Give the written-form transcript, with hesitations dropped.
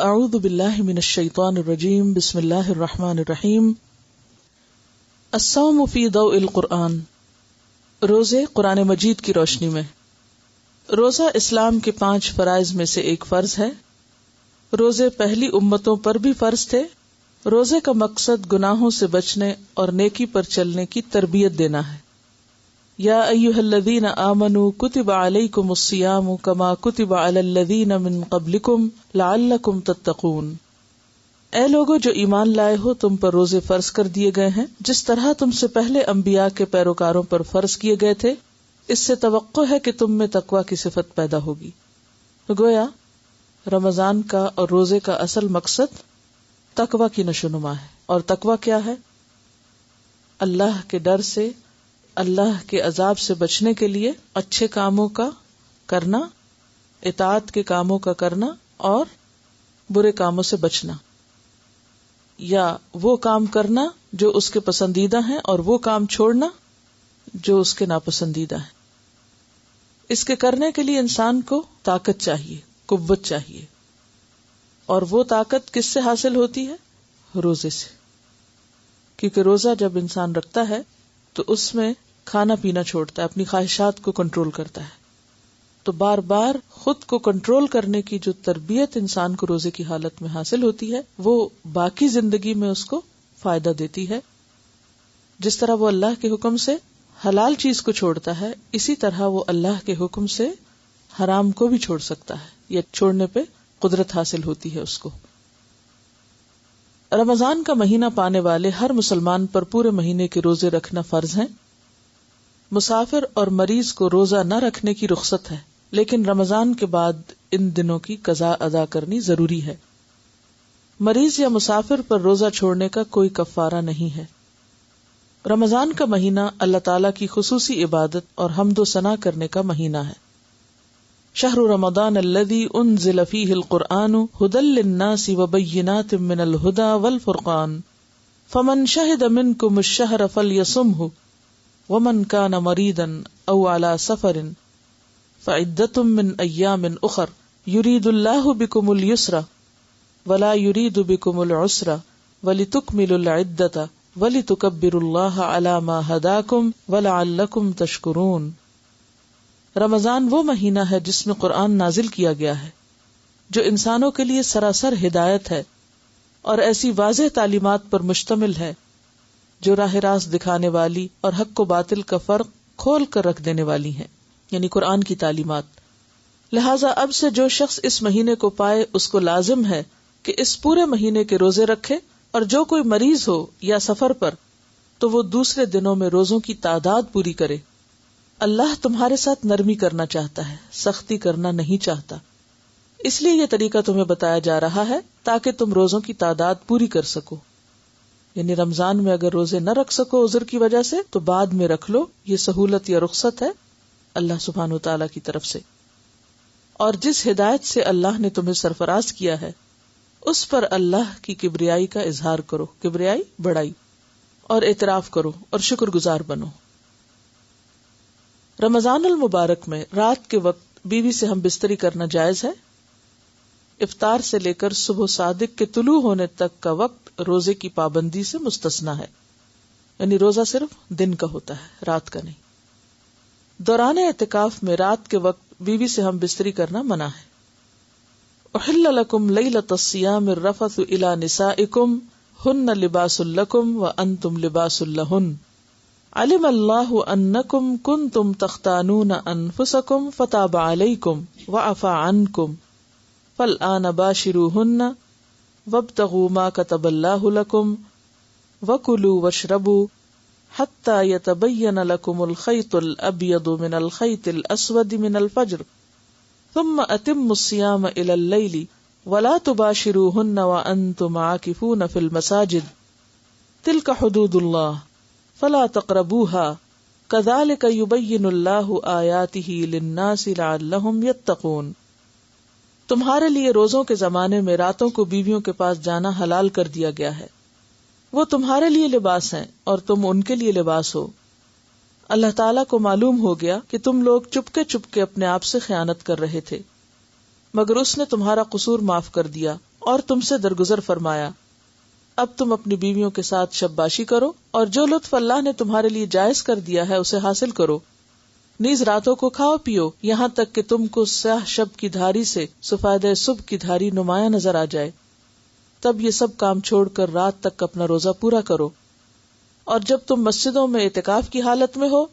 اعوذ باللہ من الشیطان الرجیم بسم اللہ الرحمن الرحیم الصوم فی ضوء القرآن، روزے قرآن مجید کی روشنی میں۔ روزہ اسلام کے 5 فرائض میں سے ایک فرض ہے۔ روزے پہلی امتوں پر بھی فرض تھے۔ روزے کا مقصد گناہوں سے بچنے اور نیکی پر چلنے کی تربیت دینا ہے۔ یا ایھا الذین آمنوا کتب علیکم الصیام کما کتب علی الذین من قبلکم لعلکم تتقون، اے لوگو جو ایمان لائے ہو، تم پر روزے فرض کر دیے گئے ہیں جس طرح تم سے پہلے انبیاء کے پیروکاروں پر فرض کیے گئے تھے، اس سے توقع ہے کہ تم میں تقوی کی صفت پیدا ہوگی۔ گویا رمضان کا اور روزے کا اصل مقصد تقوی کی نشوونما ہے۔ اور تقوی کیا ہے؟ اللہ کے ڈر سے، اللہ کے عذاب سے بچنے کے لیے اچھے کاموں کا کرنا، اطاعت کے کاموں کا کرنا اور برے کاموں سے بچنا، یا وہ کام کرنا جو اس کے پسندیدہ ہیں اور وہ کام چھوڑنا جو اس کے ناپسندیدہ ہیں۔ اس کے کرنے کے لیے انسان کو طاقت چاہیے، قوت چاہیے، اور وہ طاقت کس سے حاصل ہوتی ہے؟ روزے سے۔ کیونکہ روزہ جب انسان رکھتا ہے تو اس میں کھانا پینا چھوڑتا ہے، اپنی خواہشات کو کنٹرول کرتا ہے۔ تو بار بار خود کو کنٹرول کرنے کی جو تربیت انسان کو روزے کی حالت میں حاصل ہوتی ہے، وہ باقی زندگی میں اس کو فائدہ دیتی ہے۔ جس طرح وہ اللہ کے حکم سے حلال چیز کو چھوڑتا ہے، اسی طرح وہ اللہ کے حکم سے حرام کو بھی چھوڑ سکتا ہے، یا چھوڑنے پہ قدرت حاصل ہوتی ہے اس کو۔ رمضان کا مہینہ پانے والے ہر مسلمان پر پورے مہینے کے روزے رکھنا فرض ہیں۔ مسافر اور مریض کو روزہ نہ رکھنے کی رخصت ہے، لیکن رمضان کے بعد ان دنوں کی قضا ادا کرنی ضروری ہے۔ مریض یا مسافر پر روزہ چھوڑنے کا کوئی کفارہ نہیں ہے۔ رمضان کا مہینہ اللہ تعالیٰ کی خصوصی عبادت اور حمد و ثنا کرنے کا مہینہ ہے۔ شہر رمضان الذی انزل فیہ القرآن ھدی للناس وبینات من الھدی والفرقان فمن شہد منکم الشہر فلیصمہ ومن کان مریضا او علی سفر فعدۃ من ایام اخر یرید اللہ بکم الیسر ولا یرید بکم العسر ولتکملوا العدۃ ولتکبروا اللہ علی ما ھداکم ولعلکم تشکرون۔ رمضان وہ مہینہ ہے جس میں قرآن نازل کیا گیا ہے، جو انسانوں کے لیے سراسر ہدایت ہے اور ایسی واضح تعلیمات پر مشتمل ہے جو راہ راست دکھانے والی اور حق و باطل کا فرق کھول کر رکھ دینے والی ہیں، یعنی قرآن کی تعلیمات۔ لہٰذا اب سے جو شخص اس مہینے کو پائے اس کو لازم ہے کہ اس پورے مہینے کے روزے رکھے، اور جو کوئی مریض ہو یا سفر پر تو وہ دوسرے دنوں میں روزوں کی تعداد پوری کرے۔ اللہ تمہارے ساتھ نرمی کرنا چاہتا ہے، سختی کرنا نہیں چاہتا، اس لیے یہ طریقہ تمہیں بتایا جا رہا ہے تاکہ تم روزوں کی تعداد پوری کر سکو۔ یعنی رمضان میں اگر روزے نہ رکھ سکو عذر کی وجہ سے تو بعد میں رکھ لو، یہ سہولت یا رخصت ہے اللہ سبحانہ وتعالیٰ کی طرف سے۔ اور جس ہدایت سے اللہ نے تمہیں سرفراز کیا ہے اس پر اللہ کی کبریائی کا اظہار کرو، کبریائی بڑائی، اور اعتراف کرو اور شکر گزار بنو۔ رمضان المبارک میں رات کے وقت بیوی سے ہم بستری کرنا جائز ہے۔ افطار سے لے کر صبح صادق کے طلوع ہونے تک کا وقت روزے کی پابندی سے مستثنی ہے، یعنی روزہ صرف دن کا ہوتا ہے، رات کا نہیں۔ دوران اعتکاف میں رات کے وقت بیوی سے ہم بستری کرنا منع ہے۔ احل لکم لیلۃ الصیام الرفث الی نسائکم ہن لباس لکم وانتم لباس لہن علم اللہ انکم کنتم تختانون انفسکم فتاب علیکم وعفی عنکم فالآن باشروہن وابتغوا ما كتب اللہ لکم وکلوا واشربوا حتی یتبین لکم الخیط الابیض من الخیط الاسود من الفجر ثم اتموا الصیام الی اللیل ولا تباشروہن وانتم عاکفون فی المساجد تلک حدود اللہ فلا تقربوها كذلك يبين الله آیاتہ للناس لعلهم يتقون۔ تمہارے لیے روزوں کے زمانے میں راتوں کو بیویوں کے پاس جانا حلال کر دیا گیا ہے، وہ تمہارے لیے لباس ہیں اور تم ان کے لیے لباس ہو۔ اللہ تعالیٰ کو معلوم ہو گیا کہ تم لوگ چپکے چپکے اپنے آپ سے خیانت کر رہے تھے، مگر اس نے تمہارا قصور معاف کر دیا اور تم سے درگزر فرمایا. اب تم اپنی بیویوں کے ساتھ شباشی کرو اور جو لطف اللہ نے تمہارے لیے جائز کر دیا ہے اسے حاصل کرو. نیز راتوں کو کھاؤ پیو یہاں تک کہ تم کو سیاہ شب کی دھاری سے سفید صبح کی دھاری نمایاں نظر آ جائے. تب یہ سب کام چھوڑ کر رات تک اپنا روزہ پورا کرو. اور جب تم مسجدوں میں اعتکاف کی حالت میں ہو